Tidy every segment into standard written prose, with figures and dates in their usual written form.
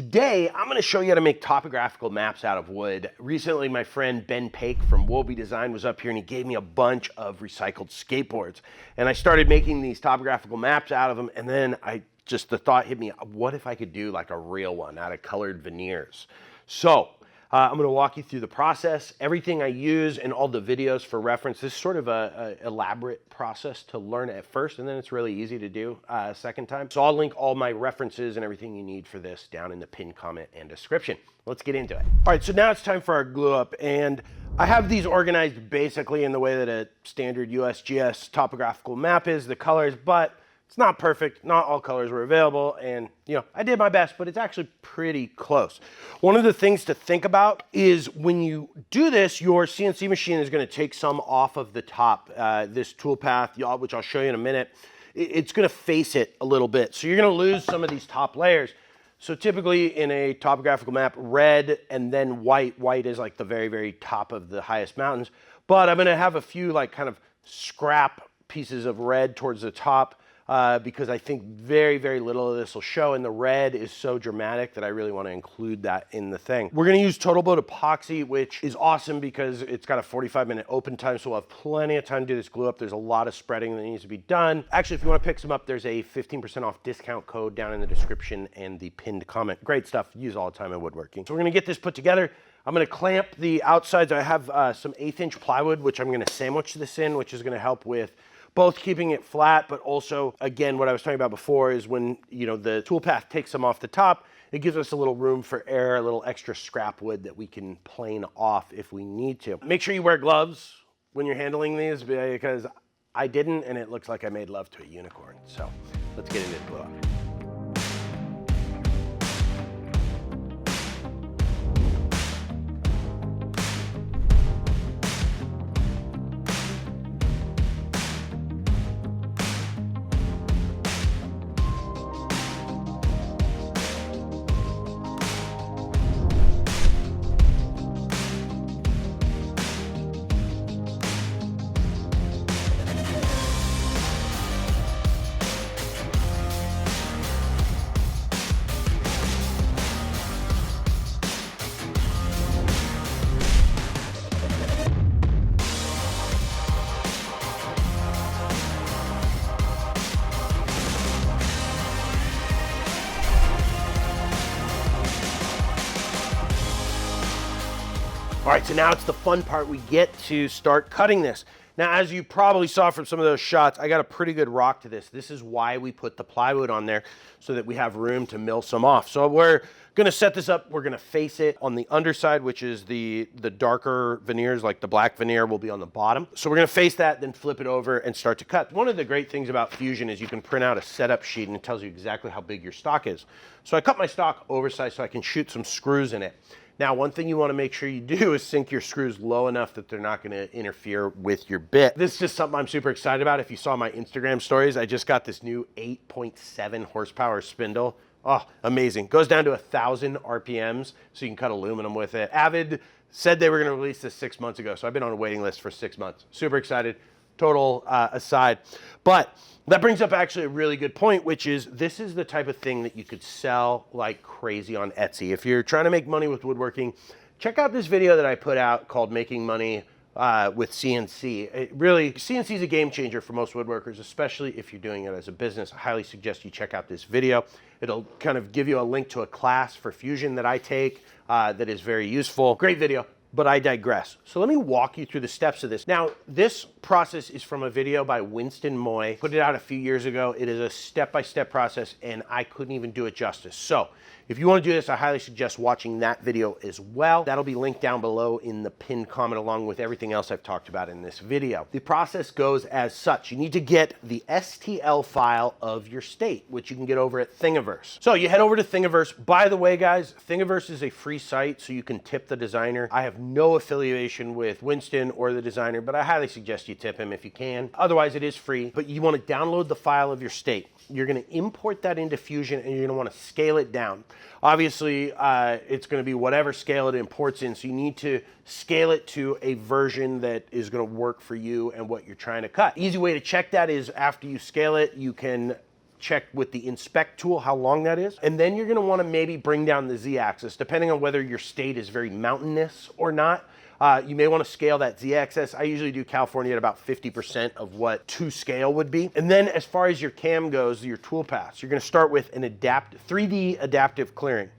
Today, I'm going to show you how to make topographical maps out of wood. Recently, my friend Ben Paik from Woby Design was up here and he gave me a bunch of recycled skateboards. And I started making these topographical maps out of them, and then the thought hit me, what if I could do like a real one out of colored veneers? So I'm going to walk you through the process, everything I use, and all the videos for reference. This is sort of a elaborate process to learn at first, and then it's really easy to do second time. So I'll link all my references and everything you need for this down in the pinned comment and description. Let's get into it. All right, so now it's time for our glue up, and I have these organized basically in the way that a standard USGS topographical map is, the colors, but it's not perfect. Not all colors were available, and I did my best, but it's actually pretty close. One of the things to think about is when you do this, your CNC machine is going to take some off of the top. This tool path, which I'll show you in a minute, it's going to face it a little bit. So you're going to lose some of these top layers. So typically in a topographical map, red and then white. White is like the very, very top of the highest mountains. But I'm going to have a few like kind of scrap pieces of red towards the top. Because I think very, very little of this will show, and the red is so dramatic that I really want to include that in the thing. We're going to use Total Boat epoxy, which is awesome because it's got a 45-minute open time, so we'll have plenty of time to do this glue up. There's a lot of spreading that needs to be done. Actually, if you want to pick some up, there's a 15% off discount code down in the description and the pinned comment. Great stuff, use all the time in woodworking. So we're going to get this put together. I'm going to clamp the outsides. I have some 1/8-inch plywood, which I'm going to sandwich this in, which is going to help with both keeping it flat, but also, again, what I was talking about before is when, the tool path takes them off the top, it gives us a little room for air, a little extra scrap wood that we can plane off if we need to. Make sure you wear gloves when you're handling these, because I didn't, and it looks like I made love to a unicorn. So let's get into the glue up. All right, so now it's the fun part. We get to start cutting this. Now, as you probably saw from some of those shots, I got a pretty good rock to this. This is why we put the plywood on there, so that we have room to mill some off. So we're gonna set this up. We're gonna face it on the underside, which is the darker veneers, like the black veneer will be on the bottom. So we're gonna face that, then flip it over and start to cut. One of the great things about Fusion is you can print out a setup sheet and it tells you exactly how big your stock is. So I cut my stock oversized so I can shoot some screws in it. Now, one thing you want to make sure you do is sink your screws low enough that they're not going to interfere with your bit. This is just something I'm super excited about. If you saw my Instagram stories, I just got this new 8.7 horsepower spindle. Oh, amazing. Goes down to 1,000 RPMs, so you can cut aluminum with it. Avid said they were going to release this 6 months ago, so I've been on a waiting list for 6 months. Super excited. Total aside. But that brings up actually a really good point, which is this is the type of thing that you could sell like crazy on Etsy. If you're trying to make money with woodworking, check out this video that I put out called Making Money with CNC. CNC is a game changer for most woodworkers, especially if you're doing it as a business. I highly suggest you check out this video. It'll kind of give you a link to a class for Fusion that I take that is very useful. Great video. But I digress. So let me walk you through the steps of this. Now, this process is from a video by Winston Moy. Put it out a few years ago. It is a step-by-step process, and I couldn't even do it justice. So if you want to do this, I highly suggest watching that video as well. That'll be linked down below in the pinned comment along with everything else I've talked about in this video. The process goes as such. You need to get the STL file of your state, which you can get over at Thingiverse. So you head over to Thingiverse. By the way, guys, Thingiverse is a free site, so you can tip the designer. I have no affiliation with Winston or the designer, but I highly suggest you tip him if you can. Otherwise, it is free, but you want to download the file of your state. You're going to import that into Fusion, and you're going to want to scale it down. Obviously, it's going to be whatever scale it imports in, so you need to scale it to a version that is going to work for you and what you're trying to cut. Easy way to check that is after you scale it, you can check with the inspect tool how long that is. And then you're gonna wanna maybe bring down the Z-axis, depending on whether your state is very mountainous or not. You may want to scale that Z-axis. I usually do California at about 50% of what to scale would be. And then as far as your cam goes, your tool paths, you're going to start with an 3D adaptive clearing.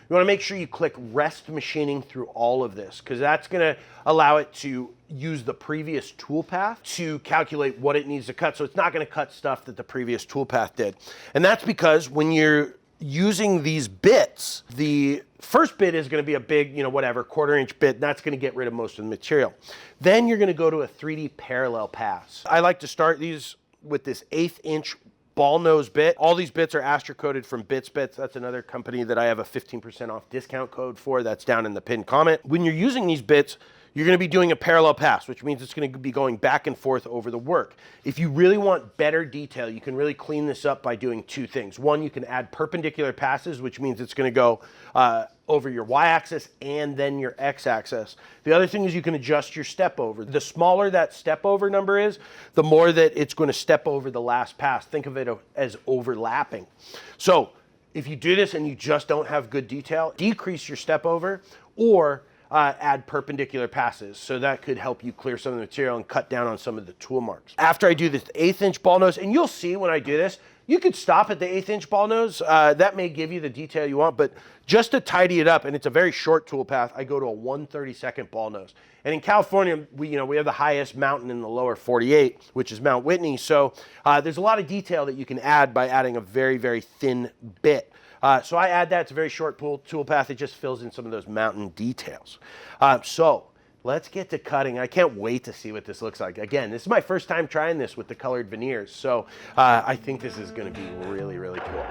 You want to make sure you click rest machining through all of this, because that's going to allow it to use the previous toolpath to calculate what it needs to cut. So it's not going to cut stuff that the previous toolpath did. And that's because when you're using these bits, the first bit is going to be a big, whatever, 1/4 inch bit. That's going to get rid of most of the material. Then you're going to go to a 3D parallel pass. I like to start these with this 1/8 inch ball nose bit. All these bits are Astra coded from Bits. That's another company that I have a 15% off discount code for. That's down in the pinned comment. When you're using these bits, you're going to be doing a parallel pass, which means it's going to be going back and forth over the work. If you really want better detail, you can really clean this up by doing two things. One, you can add perpendicular passes, which means it's going to go over your y-axis and then your x-axis. The other thing is you can adjust your step over. The smaller that step over number is, the more that it's going to step over the last pass. Think of it as overlapping. So if you do this and you just don't have good detail, decrease your step over or add perpendicular passes. So that could help you clear some of the material and cut down on some of the tool marks. After I do this 1/8 inch ball nose, and you'll see when I do this, you could stop at the 1/8 inch ball nose. That may give you the detail you want, but just to tidy it up, and it's a very short tool path, I go to a 1/32 ball nose. And in California, we have the highest mountain in the lower 48, which is Mount Whitney. So there's a lot of detail that you can add by adding a very, very thin bit. So I add that. It's a very short tool path. It just fills in some of those mountain details. So let's get to cutting. I can't wait to see what this looks like. Again, this is my first time trying this with the colored veneers. So I think this is going to be really, really cool.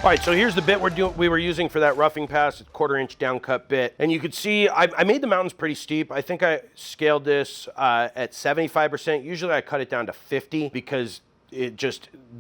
All right, so here's the bit we were using for that roughing pass, 1/4 inch downcut bit. And you could see I made the mountains pretty steep. I think I scaled this at 75%. Usually I cut it down to 50 because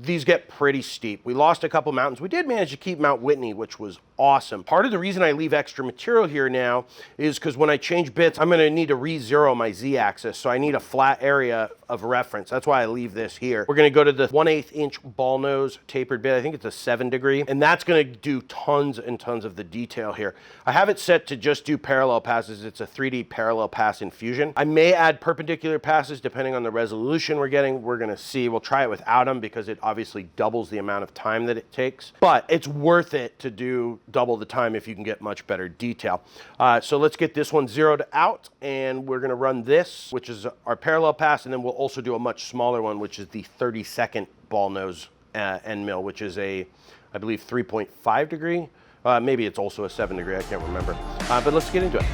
these get pretty steep. We lost a couple mountains. We did manage to keep Mount Whitney, which was awesome. Part of the reason I leave extra material here now is because when I change bits, I'm going to need to re-zero my Z-axis. So I need a flat area of reference. That's why I leave this here. We're going to go to the 1/8 inch ball nose tapered bit. I think it's a 7 degree. And that's going to do tons and tons of the detail here. I have it set to just do parallel passes. It's a 3D parallel pass infusion. I may add perpendicular passes depending on the resolution we're getting. We're going to see. We'll try it without them because it obviously doubles the amount of time that it takes. But it's worth it to do double the time if you can get much better detail. So let's get this one zeroed out, and we're going to run this, which is our parallel pass, and then we'll also do a much smaller one, which is the 32nd ball nose end mill, which is I believe 3.5 degree. Maybe it's also a 7 degree, I can't remember. But let's get into it.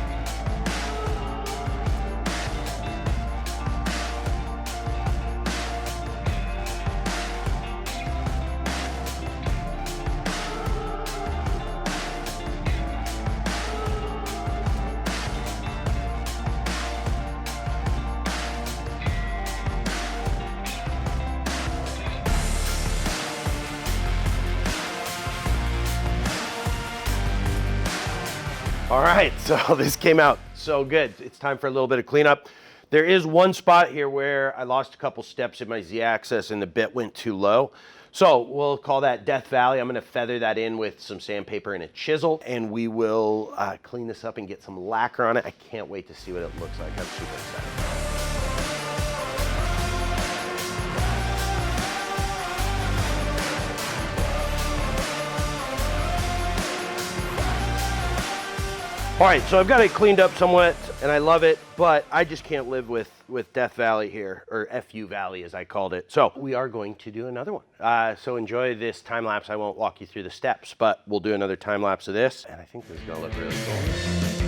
All right, so this came out so good. It's time for a little bit of cleanup. There is one spot here where I lost a couple steps in my Z-axis and the bit went too low. So we'll call that Death Valley. I'm gonna feather that in with some sandpaper and a chisel, and we will clean this up and get some lacquer on it. I can't wait to see what it looks like. I'm super excited. All right, so I've got it cleaned up somewhat, and I love it, but I just can't live with Death Valley here, or FU Valley as I called it. So we are going to do another one. So enjoy this time lapse. I won't walk you through the steps, but we'll do another time lapse of this, and I think this is gonna look really cool.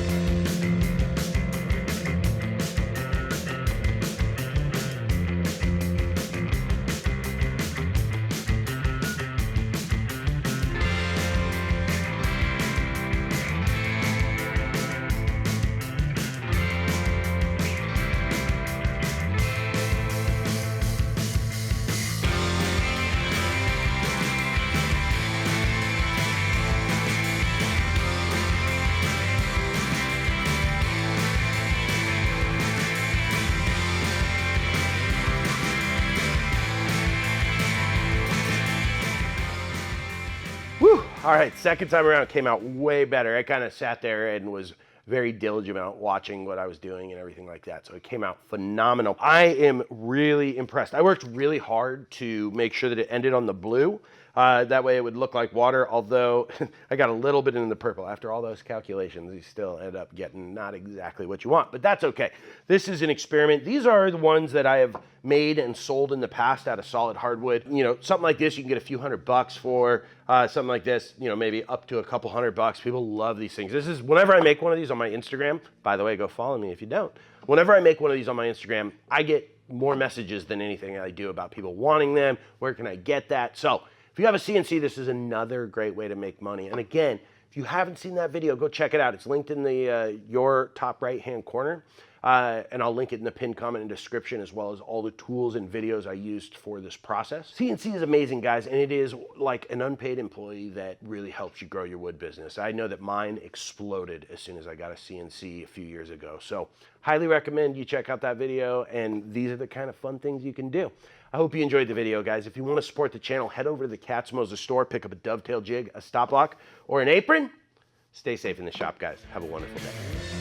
Whew. All right, second time around came out way better. I kind of sat there and was very diligent about watching what I was doing and everything like that. So it came out phenomenal. I am really impressed. I worked really hard to make sure that it ended on the blue. That way it would look like water, although I got a little bit in the purple. After all those calculations, you still end up getting not exactly what you want, but that's okay. This is an experiment. These are the ones that I have made and sold in the past out of solid hardwood. You know, something like this you can get a few $100 for. Something like this, you know, maybe up to a couple $100. People love these things. This is, whenever I make one of these on my Instagram, by the way, go follow me if you don't. Whenever I make one of these on my Instagram, I get more messages than anything I do about people wanting them. Where can I get that? So if you have a CNC, this is another great way to make money. And again, if you haven't seen that video, go check it out. It's linked in the your top right-hand corner. And I'll link it in the pinned comment and description, as well as all the tools and videos I used for this process. CNC is amazing, guys, and it is like an unpaid employee that really helps you grow your wood business. I know that mine exploded as soon as I got a CNC a few years ago. So highly recommend you check out that video, and these are the kind of fun things you can do. I hope you enjoyed the video, guys. If you want to support the channel, head over to the Katz-Moses store, pick up a dovetail jig, a stop block, or an apron. Stay safe in the shop, guys. Have a wonderful day.